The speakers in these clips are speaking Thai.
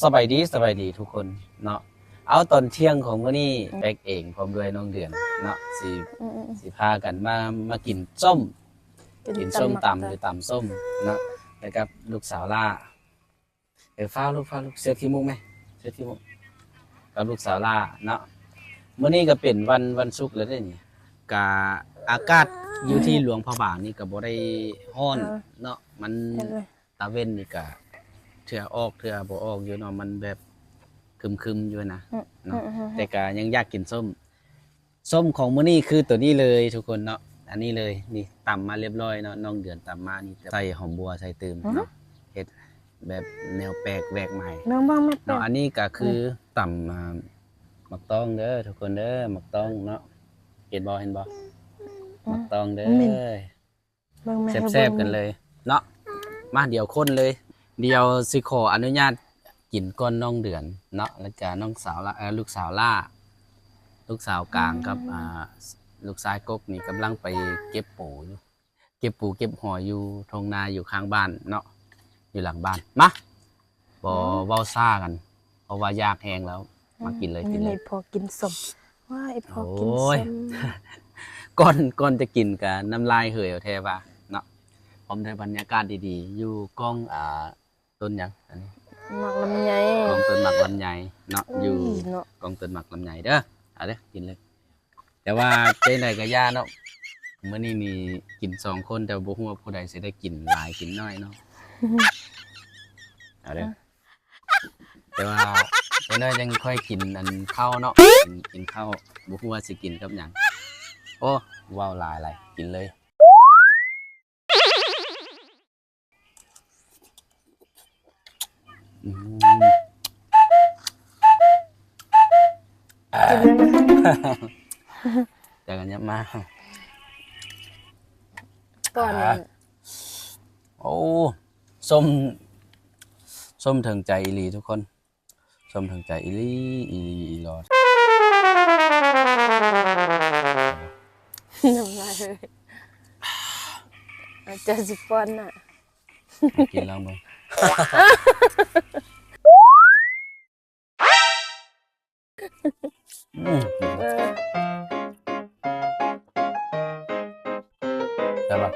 สบายดีทุกคนเนาะเอาตอนเที่ยงของมื้อนี้แบกเองพร้อมด้วยน้องเดือนเนาะสิพากันมากินส้มกินส้มตำหรือตำส้มเนาะแล้วกับลูกสาวล่าฟ้าลูกเสื้อขี้มุกไหมเสื้อขี้มุกกับลูกสาวล่าเนาะมื้อนี้ก็เป็นวันศุกร์แล้วเด้นี่กะอากาศอยู่ที่หลวงพระบางนี่ก็บ่ได้ร้อนเนาะมันตะเว้นนี่ก็เทื่อออกเทื่อบ่ออกอยู่เนาะมันแบบครึมๆอยู่นะเนาะแต่ก็ยังอยากกินส้มของมื้อนี้คือตัวนี้เลยทุกคนเนาะอันนี้เลยนี่ตำมาเรียบร้อยเนาะน้องเดือนตำมานี่ใส่หอมบัวใส่ตืมเนาะเฮ็ดแบบแนวแปลกแหวกใหม่น้องบ้างไม่เป็น เนาะอันนี้ก็คือตำหมักต้องเด้อทุกคนเด้อหมักต้องเนาะเห็นบ่หมักต้องเด้อแซ่บๆกันเลยเนาะมาเดี๋ยวคนเลยเดี๋ยวสิขออนุญาตกินก้อนน้องเดือนเนาะแล้วก็น้องสาวละลูกสาวล่าลูกสาวกลางกับลูกชายกกนี่กำลังไปเก็บปูอยู่เก็บหอยอยู่ทงนาอยู่ข้างบ้านเนาะอยู่หลังบ้านมาบ่เว้าซ่ากันเพราะว่ายากแห้งแล้วมากินเลยกินเลย พอกินสมว่าไอพอกิน โอ้ ส ย ม ก่อนจะกินกับน้ำลายเหื่อยแท้ว่าเนาะผมได้บรรยากาศดีๆอยู่กล้องต้นหยังอันนี้ หมักลำไย กองต้นหมักลำไยเนาะอยู่ เนาะ กองต้นหมักลำไยเด้อเอาเด้อกินเลย แต่ว่าเจ๊ไหนก็ย่าเนาะมื้อนี้มีกิน2คนแต่บ่ฮู้ว่าผู้ใดสิได้กินหลายกินน้อยเนาะเอาเด้อแต่ว่าเจ๊น้อยยังค่อยกินอันข้าวเนาะกินข้าวบ่ฮู้ว่าสิกินกับหยังโอ้ว้าวหลายกินเลยอืม กินเลยนะ จากกันยับมา ก่อนเนี่ย โอ้ส้มถึงใจอีหลีทุกคนส้มถึงใจอีหลีอีหลอด น้ำลายเลยอาจจะสิปอนน่ะ กินแล้วมึงได้ปะ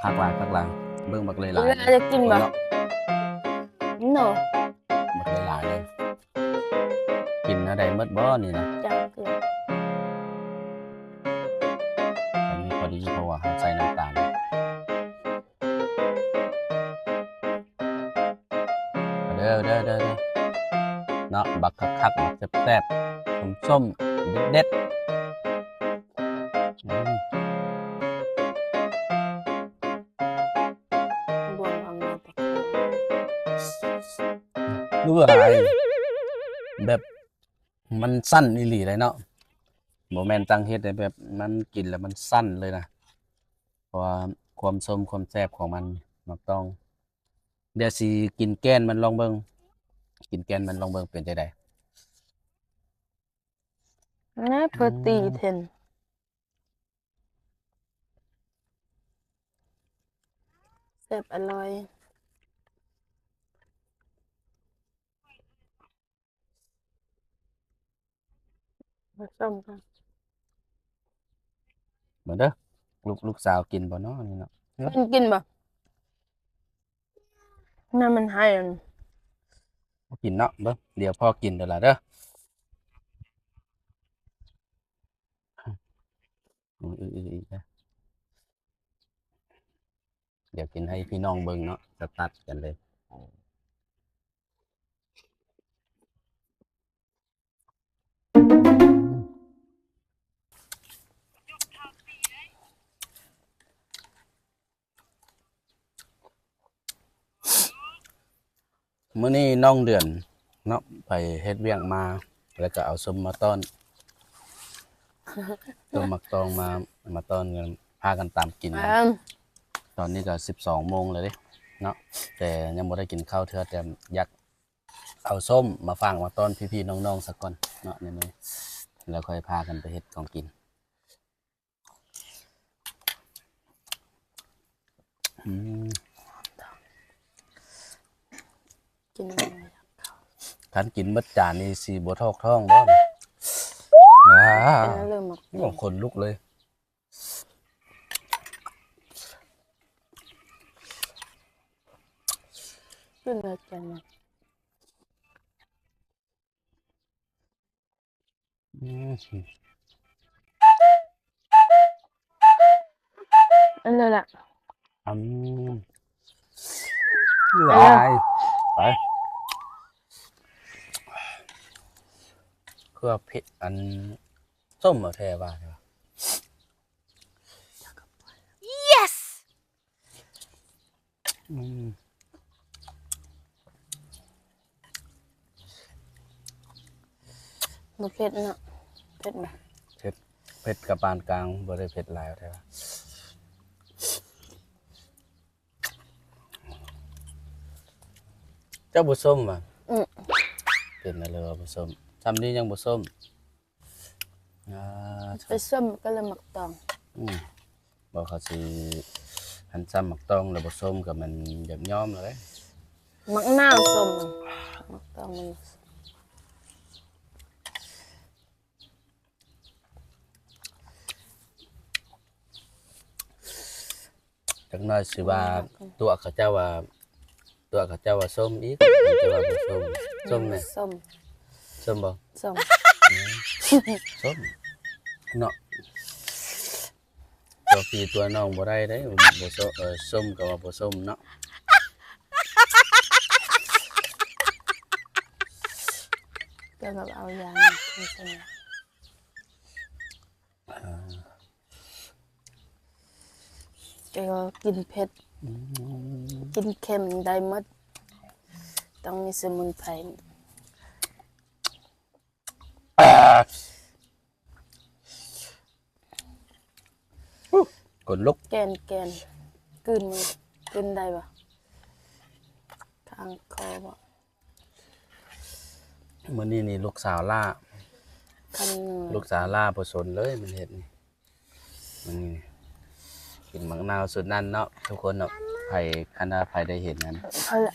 คักหลายเบิ่งบักเลยหลาย จะกินบ่โน่ บักเลยหลายเลยกินอะไรเมื่อบ่นี่นะ จังเกิน อันนี้พอดีเพราะว่าเขาใส่น้ำตาลเด้อเนาะบักคักบักแซ่บส้มเด็ดบวมเอามาแต่ รู้อะไรแบบมันสั้นอีหลีเลยเนาะโมแมนตั้งเฮ็ดได้แบบมันกินแล้วมันสั้นเลยนะเพราะว่าความส้มความแซ่บของมันต้องเดี๋ยวสิกินแกนมันลองเบิ่งกินแกนมันลองเบิ่งเป็นจังได๋ นะเพอตีเทนแซ่บอร่อยผสมกัน เหมือนเด้อลูกสาวกินบ่เนาะนี่เนาะ กินบ่น้ำมันให้อัน บ่กินเนาะเบิ่งเดี๋ยวพ่อกินเด้อล่ะเด้อเดี๋ยวกินให้พี่น้องเบิ่งเนาะจะตัดกันเลยมื้อนี้น้องเดือนเนาะไปเฮ็ดเวียกมาแล้วก็เอาส้มมาต้อนส้มมักตองมาต้อนกันพากันตามกิน ตอนนี้ก็12 โมงเลยเด้เนาะแต่ยังบ่ได้กินข้าวเทื่อแต่อยากเอาส้มมาฝากมาต้อนพี่ๆน้องๆสักก่อนเนาะนี่แล้วค่อยพากันไปเฮ็ดของกิน กินอะไร คันกินเบิดจานนี่สิบ่ทอกท้องบ่เป็นเริ่มหมัก นี่ของคนลุกเลยขึ้นเลยกันนะ อันนั้นแหละ อืมลายไปคือว่าเผ็ดอันส้มเอาแท้ว่าใช่ปะ yes อืม บ่เผ็ดเนาะเผ็ดไหม เผ็ดกับปานกลางบ่ได้เผ็ดหลายเอาแท้ว่าเจ้าบุส้มป่ะเป็นอะไรวะบุส้มทำนี้ยังบุส้มอ่า ไปส้มก็เลยหมักตอง บอกเขาสิหันซ้ำหมักต้องแล้วบุส้มกับมันหยาบย้อมเลย หมักนาวส้มหมักตองมัน จักหน้อยสิว่าตัวเขาเจ้าว่าส้มอีกมันจะว่าบุส้มส้มเนี่ย ส้ม ส้มบ่ ส้ม ส้มเนาะตัวพี่ตัวน้องบ่ได้เด้บ่ส้มส้มก็ว่าบ่ส้มเนาะ ก็แบบเอายางที่ใส่ก็กินเผ็ดกินเค็มได้หมดต้องมีสมุนไพร กดลุก แกนกลืนมือกลืนได้ปะทางคอปะ มื้อนี้นี่ลูกสาวล่า คัน ลูกสาวล่าบ่สนเลยมันเฮ็ดนี่มันนี่กินมะนาวสุดนั้นเนาะทุกคนเนาะไผคณะไผได้เห็นนั้น เอาละ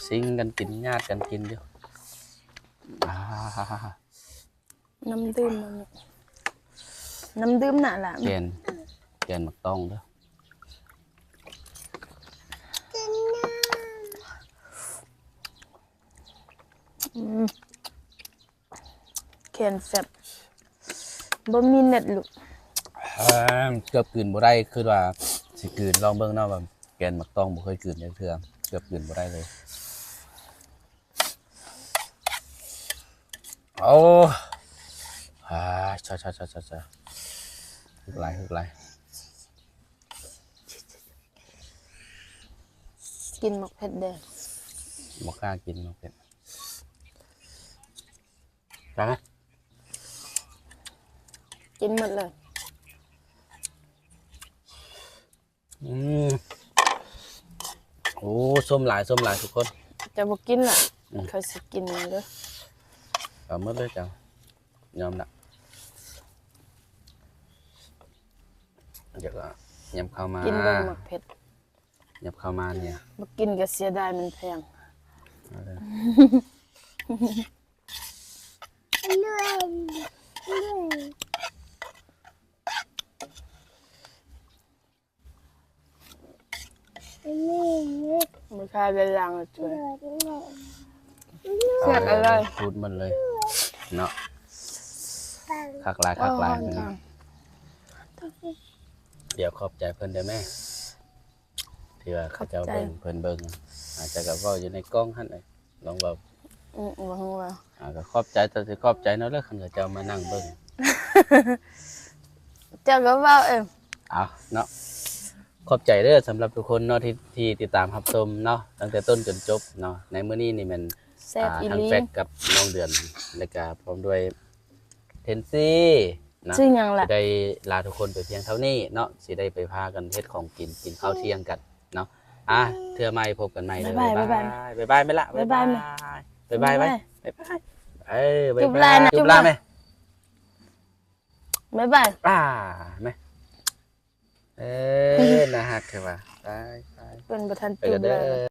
ซิงกันกินญาติกันกินอยู่น้ำดื่มมันนี่น้ำดื่มน่ะล่ะ แกนมักต้องเด้อ แขนแซ่บบ่มีเน็ตลูก เกือบกลืนบ่ได้คือว่าสิกลืนลองเบิ่งเนาะว่าแกนมักต้องบ่เคยกลืนจักเทื่อเกือบกลืนบ่ได้เลยโอ้ชาฮึกหลาย กินหมกเผ็ดแดง บ่กล้ากินเนาะเผ็ดได้ไหม กินหมดเลย โอ้ส้มหลายทุกคน จะบ่กินล่ะเขาสิกินเด้อ เอาหมดเลยจ้ายอมละเดี๋ยวก็ยำเข้ามา กินเบิ่งหมกเผ็ด ยำเข้ามาเนี่ย บ่กินก็เสียดายมันแพง เอาเลย บ่ค่าได้ล้างเลยช่วยเสียบอะไร พูดมันเลยเนาะคักหลายมันเนาะเดี๋ยวขอบใจเพิ่นได้ไหมที่ว่าเขาเจ้าเบิ่งเพิ่นเบิ่งอาจจะกับว่าอยู่ในกล้องหั่นเลยลองแบบ บ่ฮู้ว่า ก็ขอบใจแต่สิขอบใจเนาะแล้วคันเขาเจ้ามานั่งเบิ่ง เจ้าก็เว้าเอง เอาเนาะขอบใจเด้อสำหรับทุกคนเนาะที่ติดตามรับชมเนาะตั้งแต่ต้นจนจบเนาะในมื้อนี้นี่มัน แซ่บอี ทาง หลี แฟกกับน้องเดือนแล้วก็พร้อมด้วยเทนซี่นะ ชื่อหยังล่ะ สิได้ลาทุกคนไปเพียงเท่านี้เนาะสิได้ไปพากันเฮ็ดของกินข้าวเที่ยงกันเนาะเทื่อใหม่พบกันใหม่เด้อบ๊ายบายไหมล่ะบ๊ายบายไว้บ๊ายบายบ๊ายบายจุ๊บลาไหม บ๊ายบาย ไหมน่าฮักใช่ป่ะไป เป็นบ่ทัน ไป จุ กัน บ เด้ เลย อ